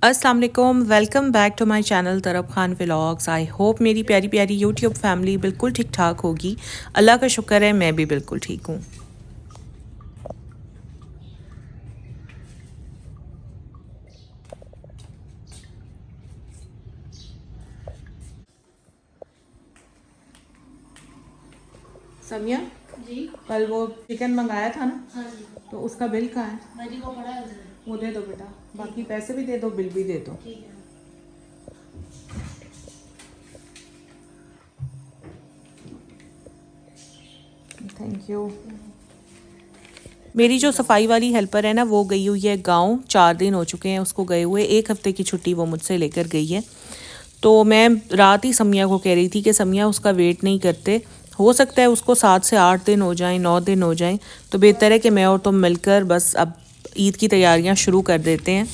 अस्सलाम वालेकुम, welcome back to my channel Tarab Khan vlogs. I hope मेरी प्यारी प्यारी यूट्यूब फैमिली बिल्कुल ठीक ठाक होगी। अल्लाह का शुक्र है, मैं भी बिल्कुल ठीक हूँ। समिया, जी। कल वो चिकन मंगाया था ना, हाँ जी। तो उसका बिल कहाँ है? भाजी को पड़ा है उधर। वो दे दो बेटा, बाकी पैसे भी दे दो, बिल भी दे दो। ठीक है। Thank you. मेरी जो सफाई वाली हेल्पर है ना, वो गई हुई है गांव। 4 दिन हो चुके हैं उसको गए हुए, 1 हफ्ते की छुट्टी वो मुझसे लेकर गई है। तो मैं रात ही समिया को कह रही थी कि समिया उसका वेट नहीं करते, हो सकता है उसको 7 से 8 दिन हो जाएं, 9 दिन हो जाएं, तो बेहतर है कि मैं और तुम मिलकर बस अब ईद की तैयारियां शुरू कर देते हैं।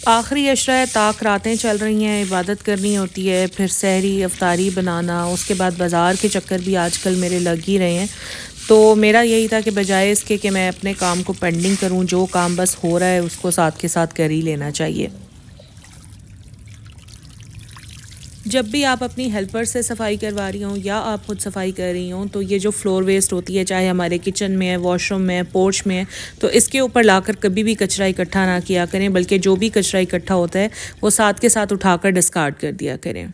आखिरी अशरा ताक रातें चल रही हैं, इबादत करनी होती है, फिर सहरी अफ्तारी बनाना, उसके बाद बाज़ार के चक्कर भी आजकल मेरे लग ही रहे हैं। तो मेरा यही था कि बजाय इसके कि मैं अपने काम को पेंडिंग करूं, जो काम बस हो रहा है उसको साथ के साथ कर ही लेना चाहिए। जब भी आप अपनी हेल्पर से सफाई करवा रही हों या आप खुद सफाई कर रही हों, तो ये जो फ्लोर वेस्ट होती है, चाहे हमारे किचन में है, वॉशरूम में है, पोर्च में है, तो इसके ऊपर लाकर कभी भी कचरा इकट्ठा ना किया करें, बल्कि जो भी कचरा इकट्ठा होता है वो साथ के साथ उठाकर डिस्कार्ड कर दिया करें।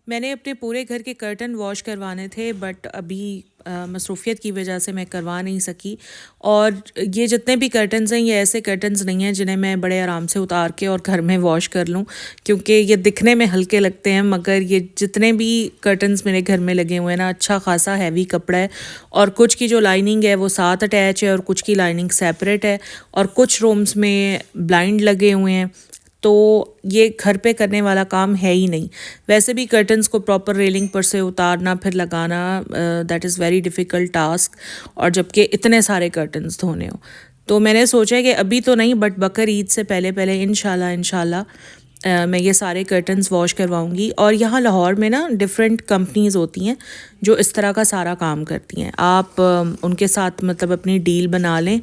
मैंने अपने पूरे घर के कर्टन वॉश करवाने थे, बट अभी मसरूफ़ियत की वजह से मैं करवा नहीं सकी। और ये जितने भी कर्टन्स हैं, ये ऐसे कर्टन्स नहीं हैं जिन्हें मैं बड़े आराम से उतार के और घर में वॉश कर लूँ, क्योंकि ये दिखने में हल्के लगते हैं, मगर ये जितने भी कर्टन्स मेरे घर में लगे हुए हैं ना, अच्छा खासा हैवी कपड़ा है। और कुछ की जो लाइनिंग है वो साथ अटैच है और कुछ की लाइनिंग सेपरेट है, और कुछ रूम्स में ब्लाइंड लगे हुए हैं। तो ये घर पे करने वाला काम है ही नहीं। वैसे भी कर्टन्स को प्रॉपर रेलिंग पर से उतारना फिर लगाना, that is very difficult task, और जबकि इतने सारे कर्टन्स धोने हो। तो मैंने सोचा है कि अभी तो नहीं, बट बकर ईद से पहले पहले इंशाल्लाह मैं ये सारे कर्टन्स वॉश करवाऊंगी। और यहाँ लाहौर में ना डिफरेंट कंपनीज़ होती हैं जो इस तरह का सारा काम करती हैं। आप उनके साथ मतलब अपनी डील बना लें,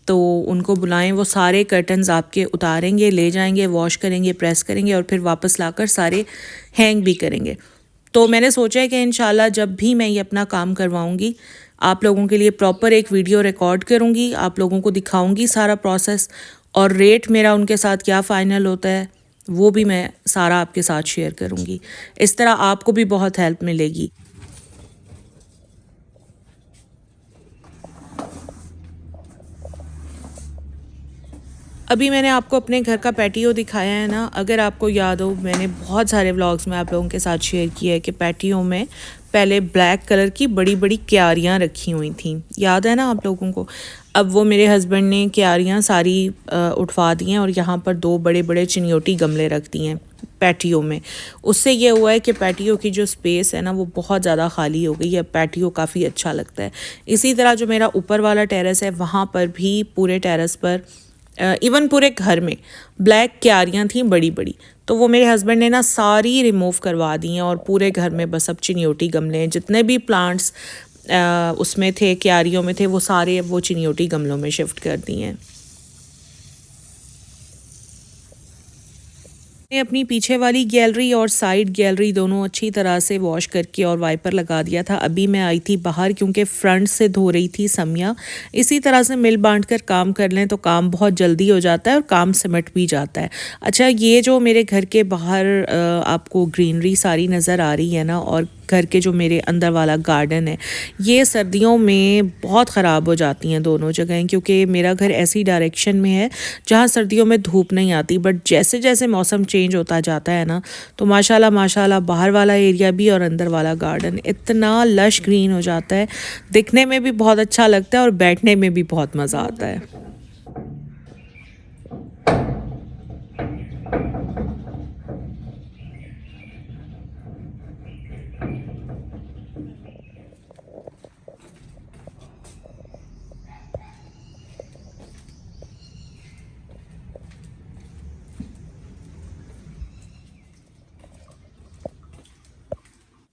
तो उनको बुलाएं, वो सारे कर्टन्स आपके उतारेंगे, ले जाएंगे, वॉश करेंगे, प्रेस करेंगे और फिर वापस लाकर सारे हैंग भी करेंगे। तो मैंने सोचा है कि इंशाल्लाह जब भी मैं ये अपना काम करवाऊंगी, आप लोगों के लिए प्रॉपर एक वीडियो रिकॉर्ड करूंगी, आप लोगों को दिखाऊंगी सारा प्रोसेस, और रेट मेरा उनके साथ क्या फ़ाइनल होता है वो भी मैं सारा आपके साथ शेयर करूंगी। इस तरह आपको भी बहुत हेल्प मिलेगी। अभी मैंने आपको अपने घर का पैटियो दिखाया है ना, अगर आपको याद हो, मैंने बहुत सारे व्लॉग्स में आप लोगों के साथ शेयर किया है कि पैटियो में पहले ब्लैक कलर की बड़ी बड़ी क्यारियाँ रखी हुई थी, याद है ना आप लोगों को। अब वो मेरे हस्बैंड ने क्यारियाँ सारी उठवा दी हैं और यहाँ पर 2 बड़े बड़े चिनियोटी गमले रख दिए हैं पैटियो में। उससे ये हुआ है कि पैटियो की जो स्पेस है ना, वो बहुत ज़्यादा खाली हो गई है, पैटियो काफ़ी अच्छा लगता है। इसी तरह जो मेरा ऊपर वाला टेरेस है, वहाँ पर भी पूरे टेरेस पर इवन पूरे घर में ब्लैक क्यारियाँ थी बड़ी बड़ी, तो वो मेरे हस्बैंड ने ना सारी रिमूव करवा दी हैं, और पूरे घर में बस अब चिनियोटी गमले हैं। जितने भी प्लांट्स उसमें थे, क्यारियों में थे, वो सारे अब वो चिनियोटी गमलों में शिफ्ट कर दिए हैं। मैंने अपनी पीछे वाली गैलरी और साइड गैलरी दोनों अच्छी तरह से वॉश करके और वाइपर लगा दिया था। अभी मैं आई थी बाहर, क्योंकि फ्रंट से धो रही थी समिया। इसी तरह से मिल बांट कर काम कर लें तो काम बहुत जल्दी हो जाता है और काम सिमट भी जाता है। अच्छा, ये जो मेरे घर के बाहर आपको ग्रीनरी सारी नज़र आ रही है ना, और घर के जो मेरे अंदर वाला गार्डन है, ये सर्दियों में बहुत ख़राब हो जाती हैं दोनों जगहें, क्योंकि मेरा घर ऐसी डायरेक्शन में है जहाँ सर्दियों में धूप नहीं आती। बट जैसे जैसे मौसम चेंज होता जाता है ना, तो माशाल्लाह माशाल्लाह बाहर वाला एरिया भी और अंदर वाला गार्डन इतना लश ग्रीन हो जाता है, दिखने में भी बहुत अच्छा लगता है और बैठने में भी बहुत मज़ा आता है।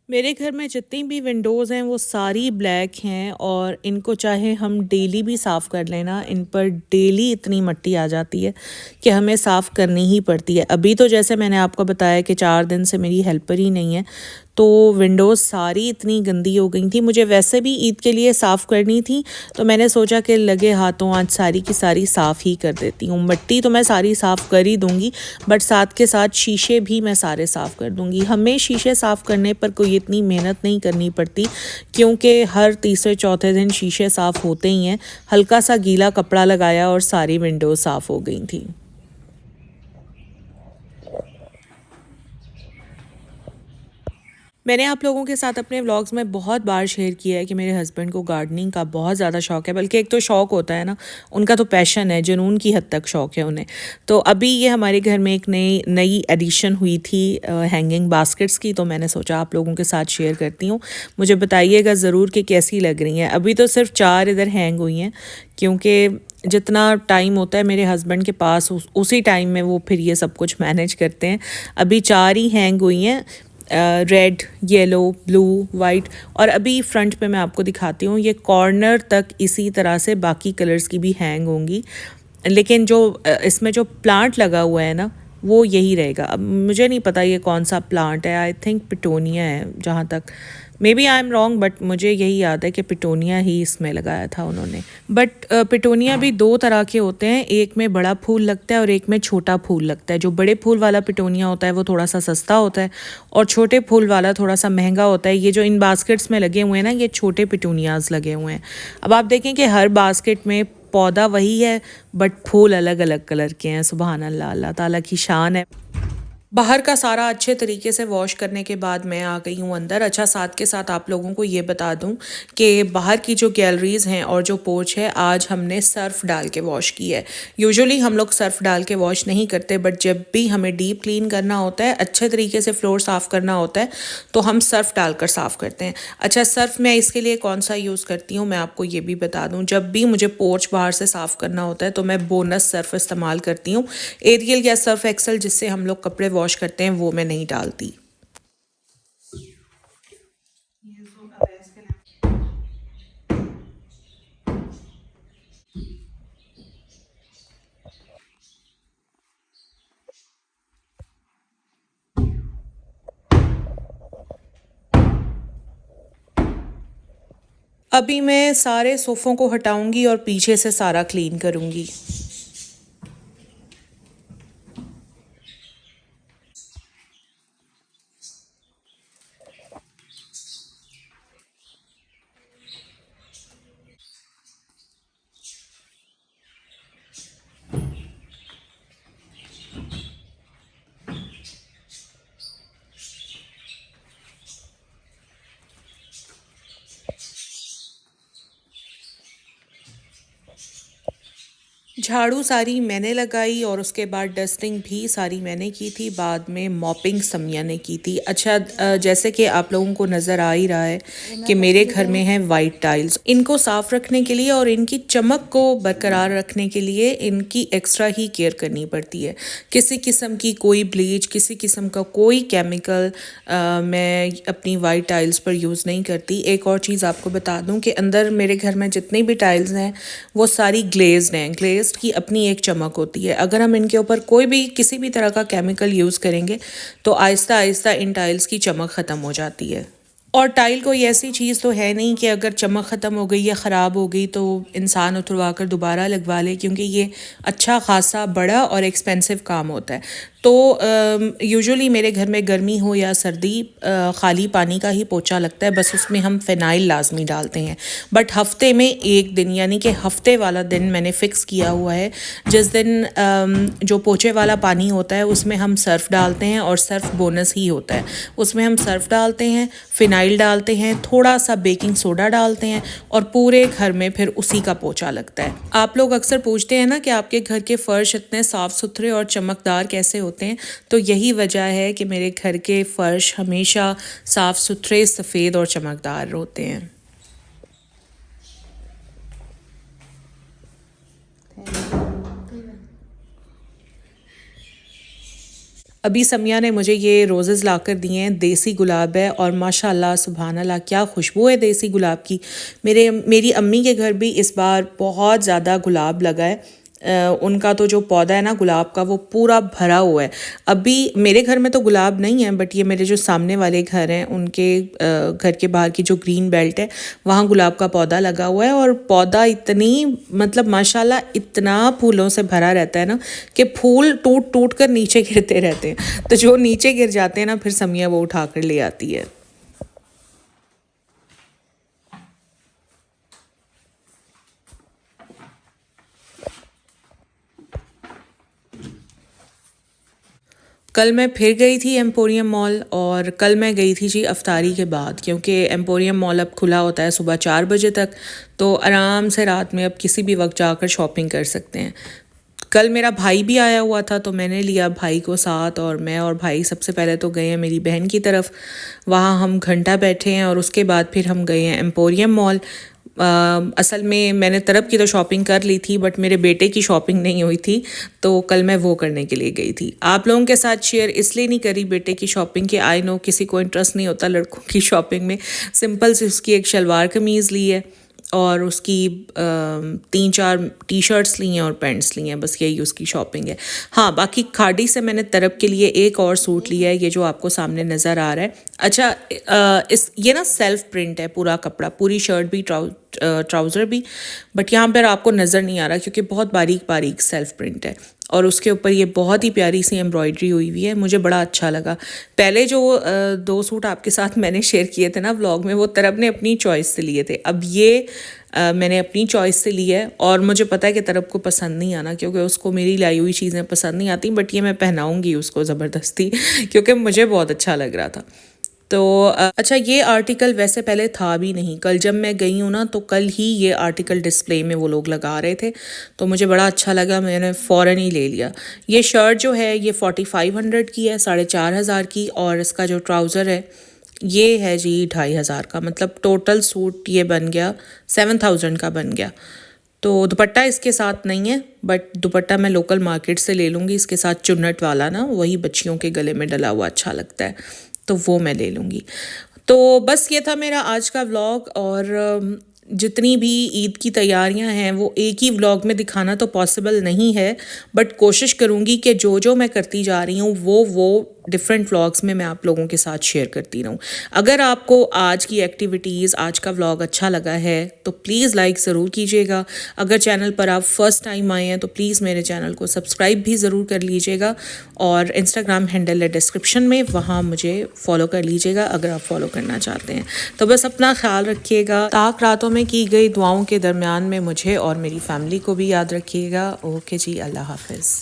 मेरे घर में जितनी भी विंडोज़ हैं वो सारी ब्लैक हैं और इनको चाहे हम डेली भी साफ़ कर लेना, इन पर डेली इतनी मिट्टी आ जाती है कि हमें साफ़ करनी ही पड़ती है। अभी तो जैसे मैंने आपको बताया कि 4 दिन से मेरी हेल्पर ही नहीं है, तो विंडोज़ सारी इतनी गंदी हो गई थी। मुझे वैसे भी ईद के लिए साफ़ करनी थी, तो मैंने सोचा कि लगे हाथों आज सारी की सारी साफ़ ही कर देती हूँ। मिट्टी तो मैं सारी साफ़ कर ही दूँगी, बट साथ के साथ शीशे भी मैं सारे साफ़ कर दूँगी। हमें शीशे साफ़ करने पर कोई इतनी मेहनत नहीं करनी पड़ती, क्योंकि हर तीसरे चौथे दिन शीशे साफ़ होते ही हैं। हल्का सा गीला कपड़ा लगाया और सारी विंडोज़ साफ़ हो गई थी। मैंने आप लोगों के साथ अपने व्लॉग्स में बहुत बार शेयर किया है कि मेरे हस्बैंड को गार्डनिंग का बहुत ज़्यादा शौक है, बल्कि एक तो शौक होता है ना, उनका तो पैशन है, जुनून की हद तक शौक है उन्हें। तो अभी ये हमारे घर में एक नई नई एडिशन हुई थी हैंगिंग बास्केट्स की, तो मैंने सोचा आप लोगों के साथ शेयर करती हूँ। मुझे बताइएगा ज़रूर कि कैसी लग रही हैं। अभी तो सिर्फ 4 इधर हैंग हुई हैं, क्योंकि जितना टाइम होता है मेरे हस्बैंड के पास उसी टाइम में वो फिर ये सब कुछ मैनेज करते हैं। अभी 4 ही हैंग हुई हैं, रेड, येलो, ब्लू, वाइट। और अभी फ्रंट पे मैं आपको दिखाती हूँ, ये कॉर्नर तक इसी तरह से बाकी कलर्स की भी हैंग होंगी, लेकिन जो इसमें जो प्लांट लगा हुआ है ना, वो यही रहेगा। अब मुझे नहीं पता ये कौन सा प्लांट है, आई थिंक पिटोनिया है जहाँ तक, maybe I am wrong, but मुझे यही याद है कि पिटोनिया ही इसमें लगाया था उन्होंने। बट पिटोनिया भी दो तरह के होते हैं, एक में बड़ा फूल लगता है और एक में छोटा फूल लगता है। जो बड़े फूल वाला पिटोनिया होता है वो थोड़ा सा सस्ता होता है, और छोटे फूल वाला थोड़ा सा महंगा होता है। ये जो इन बास्केट्स में लगे हुए हैं ना, ये छोटे पिटोनियाज लगे हुए हैं। अब आप देखें कि हर बास्केट में पौधा वही है, बट फूल अलग अलग कलर के हैं। सुबहान अल्लाह, अल्लाह ताला की शान है। बाहर का सारा अच्छे तरीके से वॉश करने के बाद मैं आ गई हूँ अंदर। अच्छा, साथ के साथ आप लोगों को ये बता दूँ कि बाहर की जो गैलरीज़ हैं और जो पोर्च है, आज हमने सर्फ़ डाल के वॉश की है। यूजुअली हम लोग सर्फ़ डाल के वॉश नहीं करते, बट जब भी हमें डीप क्लीन करना होता है, अच्छे तरीके से फ्लोर साफ़ करना होता है, तो हम सर्फ़ डालकर साफ़ करते हैं। अच्छा, सर्फ़ मैं इसके लिए कौन सा यूज़ करती हूँ मैं आपको ये भी बता दूँ। जब भी मुझे पोर्च बाहर से साफ़ करना होता है तो मैं बोनस सर्फ़ इस्तेमाल करती हूँ। एरियल या सर्फ़ एक्सेल जिससे हम लोग कपड़े वॉश करते हैं वो मैं नहीं डालती। अभी मैं सारे सोफ़ों को हटाऊंगी और पीछे से सारा क्लीन करूंगी। झाड़ू सारी मैंने लगाई और उसके बाद डस्टिंग भी सारी मैंने की थी, बाद में मॉपिंग समिया ने की थी। अच्छा, जैसे कि आप लोगों को नज़र आ ही रहा है कि मेरे घर में है वाइट टाइल्स। इनको साफ़ रखने के लिए और इनकी चमक को बरकरार रखने के लिए इनकी एक्स्ट्रा ही केयर करनी पड़ती है। किसी किस्म की कोई ब्लीच, किसी किस्म का कोई केमिकल मैं अपनी वाइट टाइल्स पर यूज़ नहीं करती। एक और चीज़ आपको बता दूं कि अंदर मेरे घर में जितनी भी टाइल्स हैं वो सारी ग्लेज्ड हैं। ग्लेज्ड की अपनी एक चमक होती है। अगर हम इनके ऊपर कोई भी किसी भी तरह का केमिकल यूज़ करेंगे तो आहिस्ता आहिस्ता इन टाइल्स की चमक ख़त्म हो जाती है। और टाइल कोई ऐसी चीज़ तो है नहीं कि अगर चमक ख़त्म हो गई या ख़राब हो गई तो इंसान उतरवा कर दोबारा लगवा ले, क्योंकि ये अच्छा खासा बड़ा और एक्सपेंसिव काम होता है। तो यूजुअली मेरे घर में गर्मी हो या सर्दी ख़ाली पानी का ही पोछा लगता है, बस उसमें हम फ़िनाइल लाजमी डालते हैं। बट हफ्ते में एक दिन, यानी कि हफ्ते वाला दिन मैंने फ़िक्स किया हुआ है, जिस दिन जो पोछे वाला पानी होता है उसमें हम सर्फ़ डालते हैं, और सर्फ़ बोनस ही होता है। उसमें हम सर्फ़ डालते हैं, फ़िनाइल डालते हैं, थोड़ा सा बेकिंग सोडा डालते हैं, और पूरे घर में फिर उसी का पोछा लगता है। आप लोग अक्सर पूछते हैं ना कि आपके घर के फ़र्श इतने साफ़ सुथरे और चमकदार कैसे होते हैं, तो यही वजह है कि मेरे घर के फ़र्श हमेशा साफ़ सुथरे, सफ़ेद और चमकदार होते हैं। अभी समिया ने मुझे ये रोज़ेज़ ला कर दिए हैं, देसी गुलाब है और माशाल्लाह सुभान अल्लाह क्या खुशबू है देसी गुलाब की। मेरी अम्मी के घर भी इस बार बहुत ज़्यादा गुलाब लगा है। उनका तो जो पौधा है ना गुलाब का वो पूरा भरा हुआ है। अभी मेरे घर में तो गुलाब नहीं है, बट ये मेरे जो सामने वाले घर हैं उनके घर के बाहर की जो ग्रीन बेल्ट है वहाँ गुलाब का पौधा लगा हुआ है। और पौधा इतनी मतलब माशाल्लाह इतना फूलों से भरा रहता है ना कि फूल टूट टूट कर नीचे गिरते रहते हैं। तो जो नीचे गिर जाते हैं ना फिर समिया वो उठा कर ले आती है। कल मैं फिर गई थी एम्पोरियम मॉल, और कल मैं गई थी जी अफ्तारी के बाद, क्योंकि एम्पोरियम मॉल अब खुला होता है सुबह 4 बजे तक, तो आराम से रात में अब किसी भी वक्त जाकर शॉपिंग कर सकते हैं। कल मेरा भाई भी आया हुआ था तो मैंने लिया भाई को साथ, और मैं और भाई सबसे पहले तो गए हैं मेरी बहन की तरफ। वहाँ हम घंटा बैठे हैं और उसके बाद फिर हम गए हैं एम्पोरियम मॉल। असल में मैंने तरफ की तो शॉपिंग कर ली थी, बट मेरे बेटे की शॉपिंग नहीं हुई थी, तो कल मैं वो करने के लिए गई थी। आप लोगों के साथ शेयर इसलिए नहीं करी बेटे की शॉपिंग कि आई नो किसी को इंटरेस्ट नहीं होता लड़कों की शॉपिंग में। सिंपल सी उसकी एक शलवार कमीज़ ली है और उसकी 3-4 टी शर्ट्स ली हैं और पैंट्स ली हैं, बस यही उसकी शॉपिंग है। हाँ, बाकी खाड़ी से मैंने तरफ के लिए एक और सूट लिया है, ये जो आपको सामने नज़र आ रहा है। अच्छा, इस ये ना सेल्फ प्रिंट है पूरा कपड़ा, पूरी शर्ट भी ट्राउज़र भी, बट यहाँ पर आपको नज़र नहीं आ रहा क्योंकि बहुत बारीक बारीक सेल्फ प्रिंट है और उसके ऊपर ये बहुत ही प्यारी सी एम्ब्रॉयडरी हुई हुई है। मुझे बड़ा अच्छा लगा। पहले जो 2 सूट आपके साथ मैंने शेयर किए थे ना व्लॉग में, वो तरफ ने अपनी चॉइस से लिए थे। अब ये मैंने अपनी चॉइस से ली है और मुझे पता है कि तरफ को पसंद नहीं आना क्योंकि उसको मेरी लाई हुई चीज़ें पसंद नहीं आती, बट ये मैं पहनाऊँगी उसको ज़बरदस्ती क्योंकि मुझे बहुत अच्छा लग रहा था। तो अच्छा, ये आर्टिकल वैसे पहले था भी नहीं। कल जब मैं गई हूँ ना तो कल ही ये आर्टिकल डिस्प्ले में वो लोग लगा रहे थे, तो मुझे बड़ा अच्छा लगा, मैंने फ़ौरन ही ले लिया। ये शर्ट जो है ये 4500 की है, 4500 की, और इसका जो ट्राउज़र है ये है जी 2500 का। मतलब टोटल सूट ये बन गया 7000 का बन गया। तो दुपट्टा इसके साथ नहीं है, बट दुपट्टा मैं लोकल मार्केट से ले लूँगी। इसके साथ चुन्नट वाला ना, वही बच्चियों के गले में डला हुआ अच्छा लगता है, तो वो मैं ले लूँगी। तो बस ये था मेरा आज का व्लॉग, और जितनी भी ईद की तैयारियां हैं वो एक ही व्लॉग में दिखाना तो पॉसिबल नहीं है, बट कोशिश करूँगी कि जो जो मैं करती जा रही हूँ वो डिफरेंट व्लॉग्स में मैं आप लोगों के साथ शेयर करती रहूँ। अगर आपको आज की एक्टिविटीज़, आज का व्लॉग अच्छा लगा है तो प्लीज़ लाइक ज़रूर कीजिएगा। अगर चैनल पर आप फर्स्ट टाइम आए हैं तो प्लीज़ मेरे चैनल को सब्सक्राइब भी ज़रूर कर लीजिएगा, और इंस्टाग्राम हैंडल है डिस्क्रिप्शन में, वहाँ मुझे फॉलो कर लीजिएगा अगर आप फॉलो करना चाहते हैं। तो बस अपना ख्याल रखिएगा। ताक रातों में की गई दुआओं के दरमियान में मुझे और मेरी फैमिली को भी याद रखिएगा। ओके जी, अल्लाह हाफिज़।